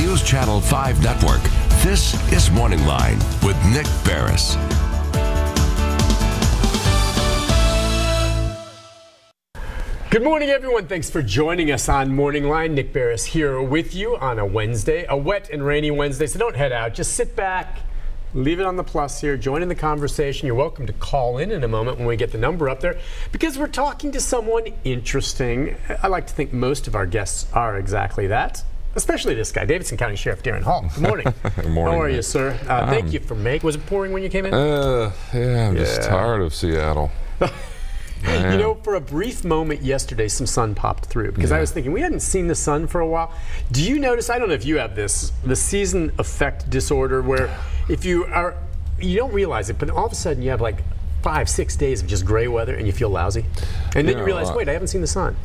News Channel 5 Network, this is MorningLine with Nick Barris. Good morning, everyone. Thanks for joining us on MorningLine. Nick Barris here with you on a Wednesday, a wet and rainy Wednesday. So don't head out. Just sit back, leave it on the plus here, join in the conversation. You're welcome to call in a moment when we get the number up there, because we're talking to someone interesting. I like to think most of our guests are exactly that. Especially this guy, Davidson County Sheriff Daron Hall. Good morning. Good morning. How are you, sir? Thank you for making. Was it pouring when you came in? Yeah, I'm just tired of Seattle. You know, for a brief moment yesterday, some sun popped through because I was thinking we hadn't seen the sun for a while. Do you notice? I don't know if you have this, the season effect disorder, where if you don't realize it, but all of a sudden you have like 5-6 days of just gray weather and you feel lousy, and then you realize, wait, I haven't seen the sun.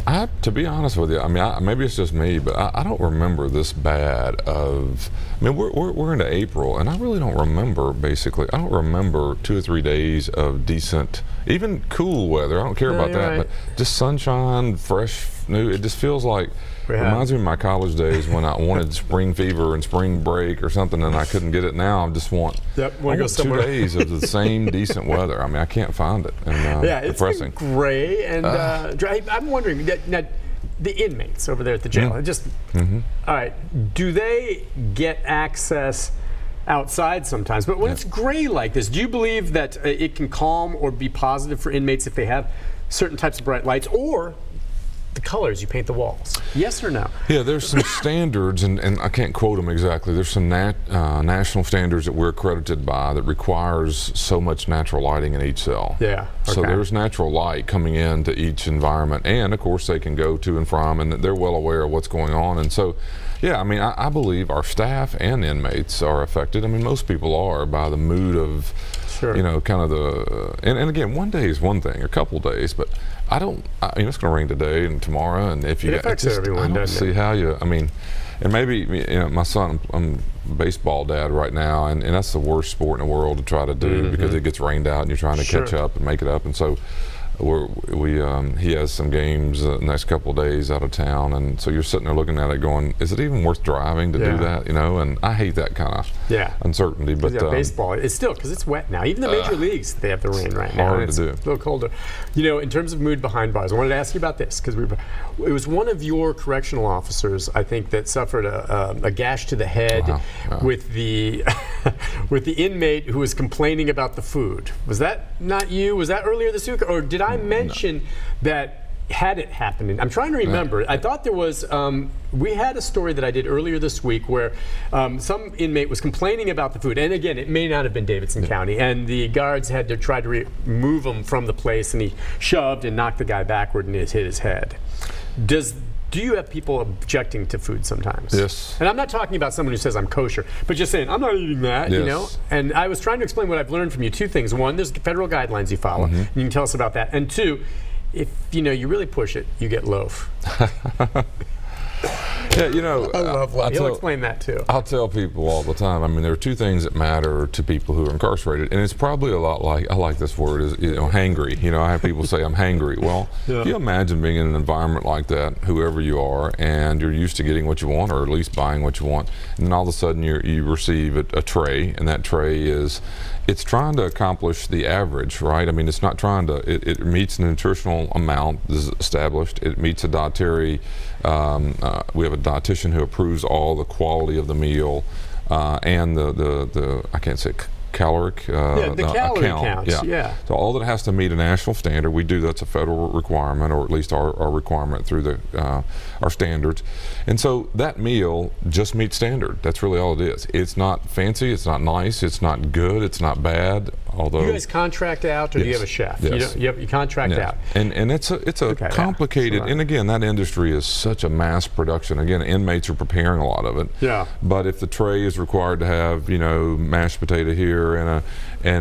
To be honest with you, I mean, maybe it's just me, but I don't remember this bad of. I mean, we're into April, and I really don't remember. Basically, I don't remember 2 or 3 days of decent, even cool weather. I don't care about that, but just sunshine, fresh, new. It just feels like. Reminds me of my college days when I wanted spring fever and spring break or something, and I couldn't get it. Now I just want, go 2 days of the same decent weather. I mean, I can't find it. And, it's depressing. Been gray and dry. I'm wondering, now, the inmates over there at the jail, all right, do they get access outside sometimes? But when it's gray like this, do you believe that it can calm or be positive for inmates if they have certain types of bright lights, or the colors you paint the walls? Yes or no? Yeah, there's some standards, and I can't quote them exactly. There's some national standards that we're accredited by that requires so much natural lighting in each cell. Yeah. Okay. So there's natural light coming into each environment, and of course they can go to and from, and they're well aware of what's going on. And so, yeah, I mean, I believe our staff and inmates are affected. I mean, most people are, by the mood of, you know, kind of the, and again, one day is one thing, a couple days, but I mean, it's going to rain today and tomorrow, and if you, it affects everyone, I don't see how you, I mean, and maybe, you know, my son, I'm a baseball dad right now, and that's the worst sport in the world to try to do because it gets rained out and you're trying to catch up and make it up, and so he has some games the next couple of days out of town, and so you're sitting there looking at it going, is it even worth driving to do that, you know? And I hate that kind of uncertainty. But baseball, it's still, because it's wet now. Even the major leagues, they have the rain right now. Hard to do. It's a little colder. You know, in terms of mood behind bars, I wanted to ask you about this, because it was one of your correctional officers, I think, that suffered a gash to the head with the with the inmate who was complaining about the food. Was that not you? Was that earlier this week, or did I mention that had it happened? I'm trying to remember. I thought there was, we had a story that I did earlier this week where some inmate was complaining about the food. And again, it may not have been Davidson County. And the guards had to try to remove him from the place, and he shoved and knocked the guy backward and it hit his head. Do you have people objecting to food sometimes? Yes. And I'm not talking about someone who says I'm kosher, but just saying, I'm not eating that, you know? And I was trying to explain what I've learned from you. 2 things. One, there's federal guidelines you follow. And you can tell us about that. And 2, if, you know, you really push it, you get loaf. Yeah, you know, I love loaf. You'll explain that too. I'll tell people all the time. I mean, there are 2 things that matter to people who are incarcerated, and it's probably a lot like, I like this word, is, you know, hangry. You know, I have people say I'm hangry. Well, if you imagine being in an environment like that, whoever you are, and you're used to getting what you want, or at least buying what you want, and then all of a sudden you receive a tray, and that tray it's trying to accomplish the average, right? I mean, it's not trying to, it meets the nutritional amount is established. It meets a dietary, we have a dietitian who approves all the quality of the meal and the I can't say caloric the calorie counts. So all that has to meet a national standard. We do, that's a federal requirement, or at least our requirement through the our standards. And so that meal just meets standard. That's really all it is. It's not fancy, it's not nice, it's not good, it's not bad. Although you guys contract out, or do you have a chef? Yes. You contract out. And it's a complicated, and again, that industry is such a mass production. Again, inmates are preparing a lot of it. Yeah. But if the tray is required to have, you know, mashed potato here and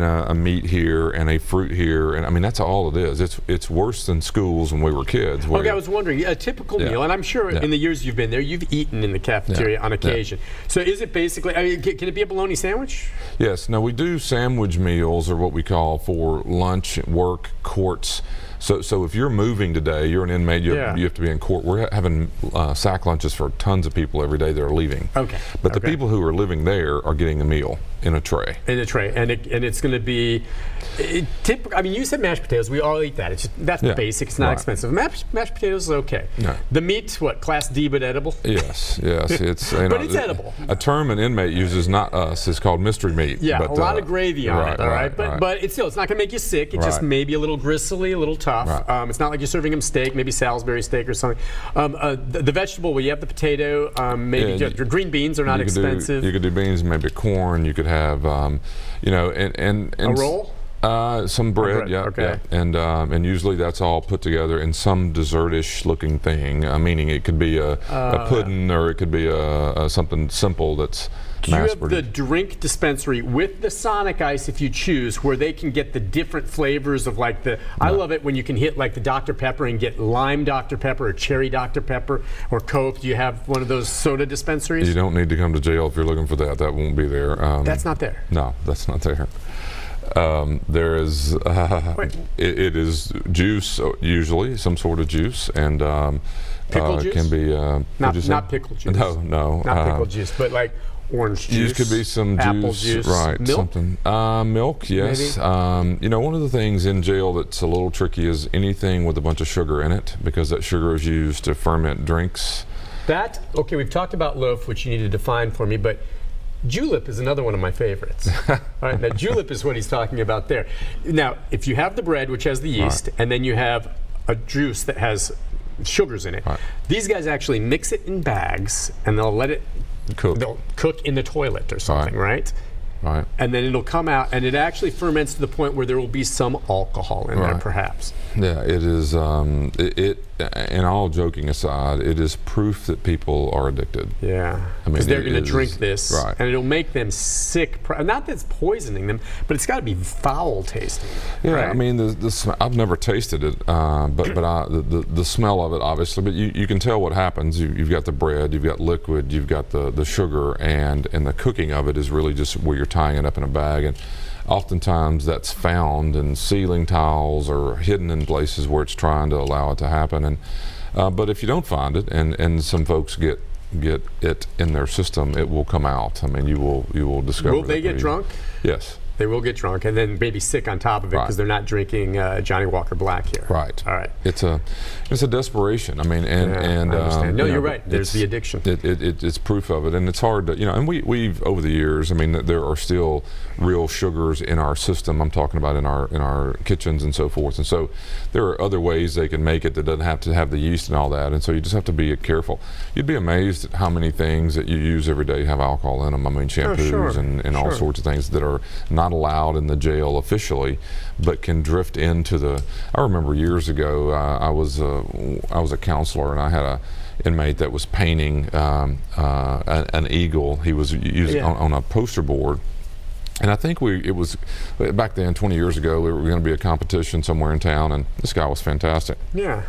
a meat here and a fruit here, and I mean, that's all it is. It's worse than schools when we were kids. Okay, I was wondering, a typical meal, and I'm sure in the years you've been there, you've eaten in the cafeteria on occasion. So is it basically, I mean, can it be a bologna sandwich? Yes. Now we do sandwich meals, or what we call for lunch, work, courts. So if you're moving today, you're an inmate, you have to be in court. We're having sack lunches for tons of people every day that are leaving. Okay. But the people who are living there are getting a meal in a tray. In a tray, and it's going to be I mean, you said mashed potatoes. We all eat that. It's just, that's basic. It's not expensive. Mashed potatoes is okay. No. The meat, what, class D but edible? Yes, yes. It's but it's edible. A term an inmate uses, not us, is called mystery meat. Yeah, but, a lot of gravy on it. All right, but it's still, it's not going to make you sick. It's just maybe a little gristly, a little tough. It's not like you're serving them steak, maybe Salisbury steak or something. The vegetable, well, you have the potato. Maybe your green beans are not expensive. You could do beans, maybe corn. You could have, you know, and a roll. Some bread, yeah, and usually that's all put together in some dessert-ish looking thing. Meaning it could be a pudding, or it could be something simple that's mass produced. Do you have the drink dispensary with the Sonic Ice, if you choose, where they can get the different flavors of like the? I love it when you can hit like the Dr. Pepper and get lime Dr. Pepper or cherry Dr. Pepper or Coke. Do you have one of those soda dispensaries? You don't need to come to jail if you're looking for that. That won't be there. That's not there. No, that's not there. There is it is juice, usually some sort of juice, and pickle juice can be not pickle juice. No, not pickle juice, but like orange juice. Could be some apple juice, right? Milk? Something milk, yes. You know, one of the things in jail that's a little tricky is anything with a bunch of sugar in it, because that sugar is used to ferment drinks. Okay, we've talked about loaf, which you need to define for me, but julep is another one of my favorites. All right, now julep is what he's talking about there. Now, if you have the bread, which has the yeast, and then you have a juice that has sugars in it, these guys actually mix it in bags, and they'll let it cook. They'll cook in the toilet or something, right? Right. And then it'll come out, and it actually ferments to the point where there will be some alcohol in there, perhaps. Yeah, it is. And all joking aside, it is proof that people are addicted. Yeah, I mean, because they're going to drink this, and it'll make them sick. Not that it's poisoning them, but it's got to be foul tasting. Yeah, I mean, I've never tasted it, but the smell of it, obviously. But you can tell what happens. You've got the bread, you've got liquid, you've got the sugar, and the cooking of it is really just where you're tying it up in a bag. And oftentimes that's found in ceiling tiles or hidden in places where it's trying to allow it to happen. And but if you don't find it, and some folks get it in their system, it will come out. I mean, you will discover. Will they get drunk? Yes. They will get drunk, and then maybe sick on top of it because they're not drinking Johnny Walker Black here. Right. All right. It's a desperation. I mean, and I understand. No, you're right. There's the addiction. It's proof of it, and it's hard to, and we've over the years. I mean, there are still real sugars in our system. I'm talking about in our kitchens and so forth. And so there are other ways they can make it that doesn't have to have the yeast and all that. And so you just have to be careful. You'd be amazed at how many things that you use every day have alcohol in them. I mean, shampoos and all sorts of things that are not allowed in the jail officially, but can drift into the. I remember years ago, I was a counselor, and I had a inmate that was painting an eagle. He was using on a poster board. And I think it was back then, 20 years ago, we were going to be a competition somewhere in town, and this guy was fantastic. Yeah.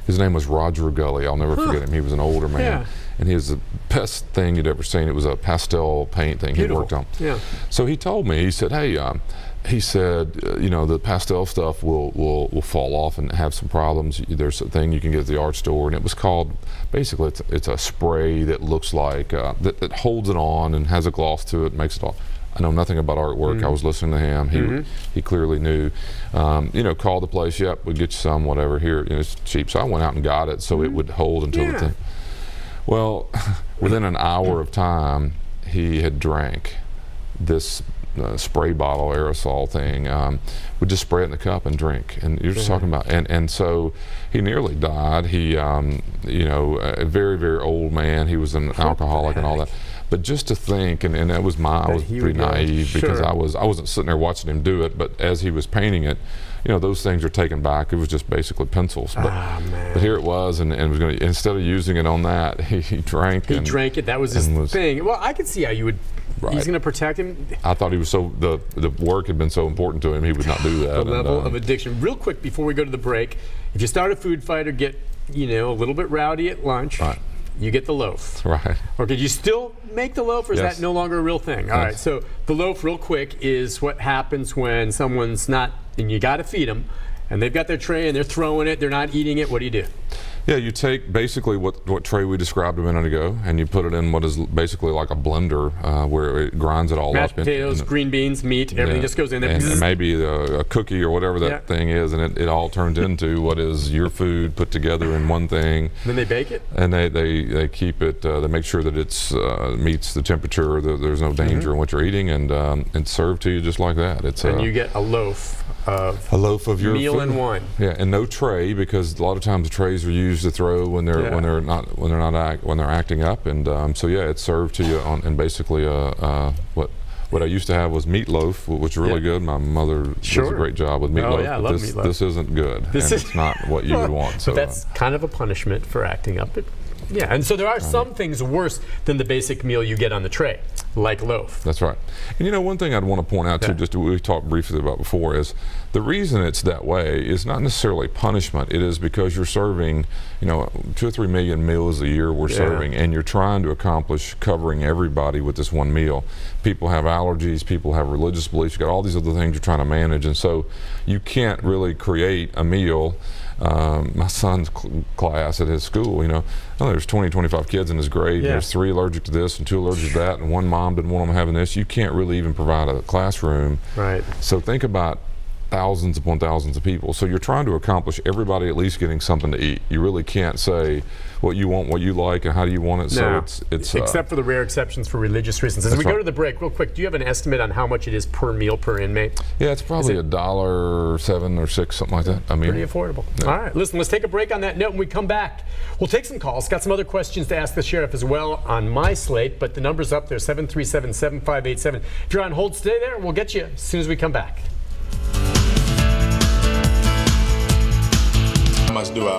His name was Roger Gully. I'll never forget him. He was an older man, and he was the best thing you'd ever seen. It was a pastel paint thing he worked on. Yeah. So he told me, he said, "Hey," he said, the pastel stuff will fall off and have some problems. There's a thing you can get at the art store, and it was called, basically, it's a spray that looks like that holds it on and has a gloss to it, makes it all. I know nothing about artwork. I was listening to him. He clearly knew. Call the place. Yep, we'll get you some. Whatever. Here, it's cheap. So I went out and got it so it would hold until the thing. Well, within an hour of time, he had drank this spray bottle aerosol thing. Would just spray it in the cup and drink. And you're just talking about. And so he nearly died. He, a very, very old man. He was an alcoholic and all that. But just to think, and that was I was pretty naive because I wasn't sitting there watching him do it, but as he was painting it, those things are taken back. It was just basically pencils. But here it was, and was going to, instead of using it on that, he drank. He drank it. That was his thing. Well, I could see how you would. He's going to protect him. I thought he was the work had been so important to him, he would not do that. The level of addiction. Real quick before we go to the break, if you start a food fight or get a little bit rowdy at lunch. You get the loaf. Right. Or did you still make the loaf, or is that no longer a real thing? All right, so the loaf, real quick, is what happens when someone's not, and you got to feed them, and they've got their tray and they're throwing it, they're not eating it, what do you do? Yeah, you take basically what tray we described a minute ago, and you put it in what is basically like a blender where it grinds it all Mashed up. Potatoes, green beans, meat, everything just goes in there. And maybe a cookie or whatever that thing is, and it all turns into what is your food put together in one thing. Then they bake it? And they keep it, they make sure that it's meets the temperature, there's no danger in what you're eating, and it's served to you just like that. And you get a loaf of your meal food. and wine. Yeah, and no tray, because a lot of times the trays are used to throw when they're acting up, and so yeah, it's served to you on basically what I used to have was meatloaf, which is really good. My mother does a great job with meatloaf. Oh yeah, I love meatloaf. This isn't good. It's not what you would want. So but that's kind of a punishment for acting up. Yeah, and so there are some things worse than the basic meal you get on the tray, like loaf. That's right. And you know, one thing I'd want to point out too, just we talked briefly about before, is the reason it's that way is not necessarily punishment. It is because you're serving, 2 or 3 million meals a year we're serving, and you're trying to accomplish covering everybody with this one meal. People have allergies, people have religious beliefs, you've got all these other things you're trying to manage, and so you can't really create a meal. My son's class at his school, there's 20, 25 kids in his grade, and there's 3 allergic to this and 2 allergic to that, and one mom didn't want them having this. You can't really even provide a classroom. Right. So think about thousands upon thousands of people. So you're trying to accomplish everybody at least getting something to eat. You really can't say what you want, what you like, and how do you want it. No, so it's except for the rare exceptions for religious reasons. As we go to the break, real quick, do you have an estimate on how much it is per meal per inmate? Yeah, it's probably $1.07 or $1.06, something like that. I mean, pretty affordable. Yeah. All right, listen, let's take a break on that note. When we come back, we'll take some calls. Got some other questions to ask the sheriff as well on my slate, but the number's up there, 737-7587. If you're on hold, stay there. We'll get you as soon as we come back. How much do I